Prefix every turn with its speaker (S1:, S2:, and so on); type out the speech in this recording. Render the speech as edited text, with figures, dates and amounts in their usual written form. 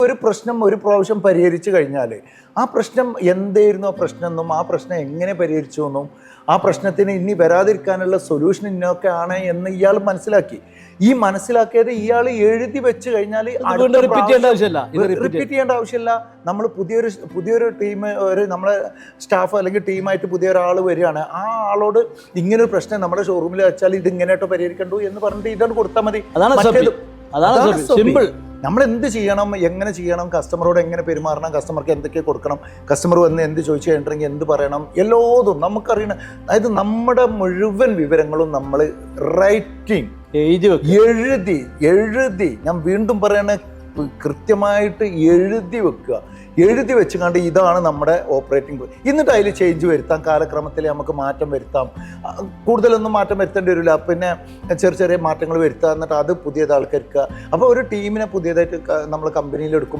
S1: ഒരു പ്രശ്നം ഒരു പ്രാവശ്യം പരിഹരിച്ചു കഴിഞ്ഞാൽ ആ പ്രശ്നം എന്തായിരുന്നു ആ പ്രശ്നം എന്നും ആ പ്രശ്നം എങ്ങനെ പരിഹരിച്ചു എന്നും ആ പ്രശ്നത്തിന് ഇനി വരാതിരിക്കാനുള്ള സൊല്യൂഷൻ ഇന്നൊക്കെയാണ് എന്ന് ഇയാൾ മനസ്സിലാക്കി. ഈ മനസ്സിലാക്കിയത് ഇയാൾ എഴുതി വെച്ച് കഴിഞ്ഞാൽ റിപ്പീറ്റ് ചെയ്യേണ്ട ആവശ്യമില്ല. നമ്മൾ പുതിയൊരു ടീം, നമ്മളെ സ്റ്റാഫ് അല്ലെങ്കിൽ ടീമായിട്ട് പുതിയ ഒരാൾ വരികയാണ്, ആ ആളോട് ഇങ്ങനൊരു പ്രശ്നം നമ്മുടെ ഷോറൂമിൽ വെച്ചാൽ ഇത് ഇങ്ങനെയായിട്ടോ പരിഹരിക്കണ്ടു എന്ന് പറഞ്ഞിട്ട് ഇതാണ് കൊടുത്താൽ മതി.
S2: സിമ്പിൾ.
S1: നമ്മൾ എന്ത് ചെയ്യണം, എങ്ങനെ ചെയ്യണം, കസ്റ്റമറോട് എങ്ങനെ പെരുമാറണം, കസ്റ്റമർക്ക് എന്തൊക്കെ കൊടുക്കണം, കസ്റ്റമർ വന്ന് എന്ത് ചോദിച്ചു കഴിഞ്ഞിട്ടുണ്ടെങ്കിൽ എന്ത് പറയണം, എല്ലാതും നമുക്കറിയണം. അതായത് നമ്മുടെ മുഴുവൻ വിവരങ്ങളും നമ്മൾ റൈറ്റിംഗ് എഴുതി ഞാൻ വീണ്ടും പറയണ കൃത്യമായിട്ട് എഴുതി വെക്കുക. എഴുതി വെച്ചുകൊണ്ട് ഇതാണ് നമ്മുടെ ഓപ്പറേറ്റിംഗ്. എന്നിട്ട് അതിൽ ചേഞ്ച് വരുത്താം, കാലക്രമത്തിൽ നമുക്ക് മാറ്റം വരുത്താം. കൂടുതലൊന്നും മാറ്റം വരുത്തേണ്ടി വരില്ല, പിന്നെ ചെറിയ മാറ്റങ്ങൾ വരുത്തുക, എന്നിട്ട് അത് പുതിയത് ആൾക്കാർക്ക്. അപ്പോൾ ഒരു ടീമിനെ പുതിയതായിട്ട് നമ്മൾ കമ്പനിയിൽ എടുക്കും.